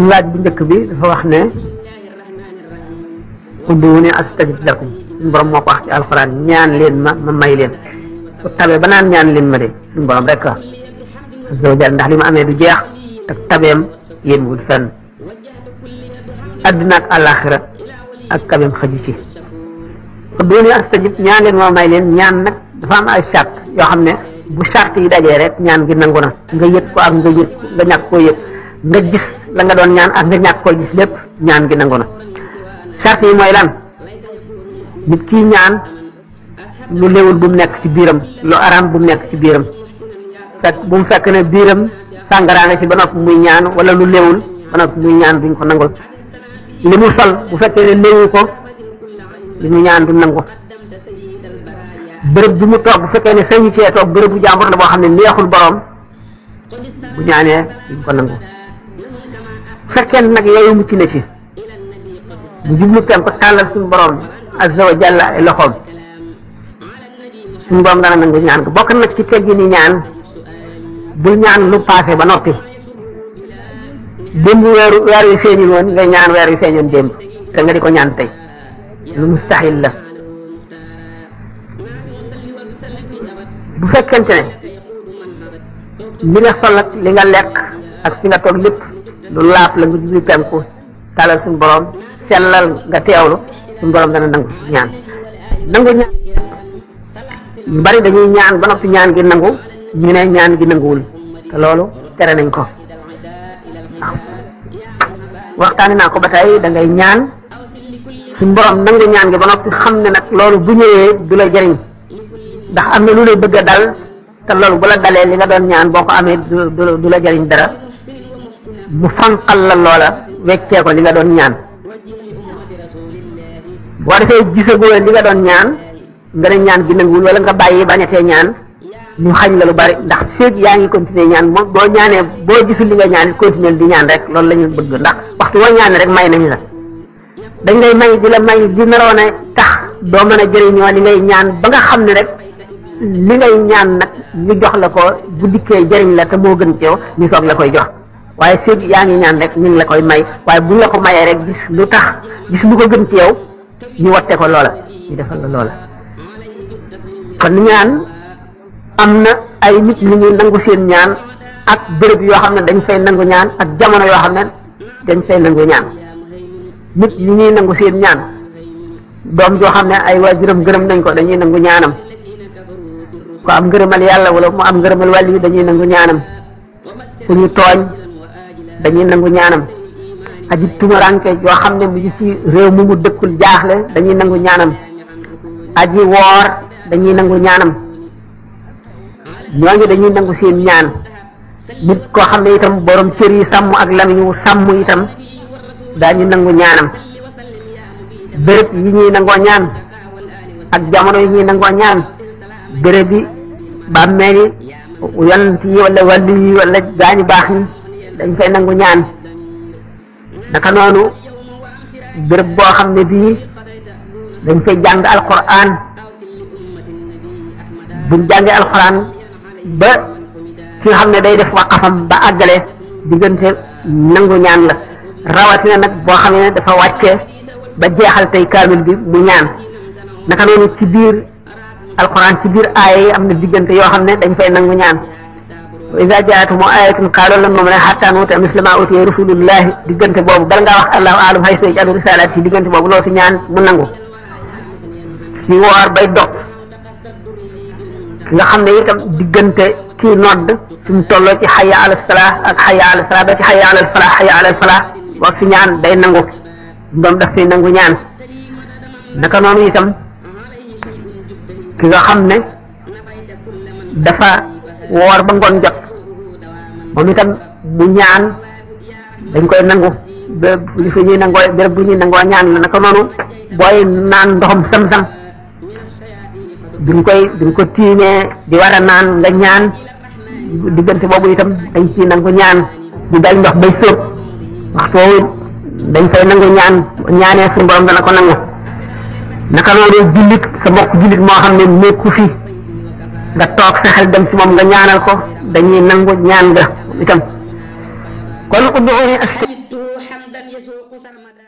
laaj bu njëkk bi dafa wax ne ud'uuni astajib lakum suñu borom moo ko wax ci alxuraan ñaan leen ma may leen ku tabe ba naan ñaan leen ma de suñu borom rek azza wa jalla ndax li ma amee du jeex ak tabeem yéemwul fenn adduna ak àllaaxira ak kabeem xaju ci ud'uuni astajib ñaan leen ma may leen ñaan nag dafa am ay charte yoo xam ne bu charte yi dajee rek ñaan gi nangu na nga yëg ko ak nga yëg nga ñàkk koo yëg nga gis la nga doon ñaan ak nga ñàkk koo gis lépp ñaan gi nangu na charte yi mooy lan nit kii ñaan lu léwul bu mu nekk ci biiram lu araam bu mu nekk ci biiram fekk bu mu fekk ne biiram sàngaraa nga ci ba noppi muy ñaan wala lu léwul ba noppi muy ñaan duñ ko nangul li mu sol bu fekkee ne léwu ko li mu ñaan du nangu bërëb bi mu toog bu fekkee ne sañu cee toog bërëb bu jàmbur la boo xam ne neexul borom bu ñaanee duñ ko nangu fekkee nag yooyu mucc na ci bu jublu penku tàllal suñu borom azza wa jalla ay loxoom suñu borom dana nangu ñaan ko bokk nag ci teggi ni ñaan bul ñaan lu paase ba noppi démb weer yu feeñul woon nga ñaan weer yu feeñoon démb te nga di ko ñaan tey lu mustahil la bu fekkente ne li nga sol ak li nga lekk ak fi nga toog lépp lu laap la nga jublu penku tàllal suñu borom sellal nga teewlu suñu borom dana nangu ñaan ñaan yu bari dañuy ñaan ba noppi ñaan gi nangu ñu ne ñaan gi nanguwul te loolu tere nañ ko waaw waxtaani naa ko ba tey da ngay ñaan suñu borom nangu ñaan gi ba noppi xam ne nag loolu bu ñëwee du la jëriñ ndax am na lu lay bëgg a dal te loolu bu la dalee li nga doon ñaan boo ko amee du la jëriñ dara mu fanqal la loola weccee ko li nga doon ñaan boo defee gisagoo li nga doon ñaan nga ne ñaan gi nanguwul wala nga bàyyi bañatee ñaan ñu xañ la lu bari ndax feeg yaa ngi continuer ñaan moom boo ñaanee boo gisul li nga ñaan continuer di ñaan rek loolu la ñu bëgg ndax waxtu woo ñaan rek may nañ la dañ lay may di la may di naroon a tax doo mën a jëriñoo li ngay ñaan ba nga xam ne rek li ngay ñaan nag ñu jox la ko bu dikkee jëriñ la te moo gën ci yow ñu soog la koy jox waaye feeg yaa ngi ñaan rek ñu ngi la koy may waaye buñ la ko mayee rek gis lu tax gis lu ko gën ci yow ñu watte ko loola ñu defal la loola kon ñaan am na ay nit ñu ñuy nangu seen ñaan ak béréb yoo xam ne dañ fay nangu ñaan ak jamono yoo xam ne dañ fay nangu ñaan nit ñi ñuy nangu seen ñaan doom joo xam ne ay waajuram gërëm nañ ko dañuy nangu ñaanam ko am ngërëmal yàlla wala mu am ngërëmal wàll yi dañuy nangu ñaanam ku ñu tooñ dañuy nangu ñaanam aji tumaranke joo xam ne mu ngi ci réew mu dëkkul jaaxle dañuy nangu ñaanam aji woor dañuy nangu ñaanam ñooñu dañuy nangu seen ñaan nit koo xam ne itam borom cër yi sàmm ak lamiñ wu sàmm itam daañu nangu ñaanam béréb yi ñuy nangoo ñaan ak jamono yi ñuy nangoo ñaan béréb yi bàmmeel yi yonent yi wala wàllu yi wala gaañu baax ñi dañ fay nangu ñaan naka noonu béréb boo xam ne bii dañ fay jàng alquran buñ jàngee alquran ba ki nga xam ne day def waqafam ba àggale diggante nangu ñaan la rawatina nag boo xam ne dafa wàcce ba jeexal tey kaamil bi mu ñaan naka noonu ci biir alquran ci biir aaya yi am na diggante yoo xam ne dañ fay nangu ñaan wa iza jaa'athum aayatun qaalu lan nu'mina hattaa nu'ta misla maa utiya rasulullahi diggante boobu bala ngaa wax allahu a'lam haysu yaj'alu risaalaati ci diggante boobu loo fi ñaan mu nangu ci woor bay dog ki nga xam ne itam diggante kii nodd fi mu tolloo ci hayya ala salaa ak hayya ala salaa ba ci hayya ala falaa hayya ala falaa boo fi ñaan day nangu doom daf fi nangu ñaan naka noonu itam ki nga xam ne dafa woor ba ngoon jot moom itam mu ñaan dañ koy nangu béréb li fi ñuy nangoo béréb bu ñuy nangoo ñaan la naka noonu booy naan ndoxum sam-sam duñ ko tiimee di war a naan nga ñaan diggante boobu itam dañ ciy nangu ñaan di dal ndox bay sóob waxtu woowu dañ fay nangu ñaan ñaanee suñu borom dana ko nangu naka noonu jullit sa mbokk jullit moo xam ne nekku fi nga toog sa xel dem ci moom nga ñaanal ko dañuy nangu ñaan nga itam kon ud'uuni حمدته حمدا يسوق سرمدا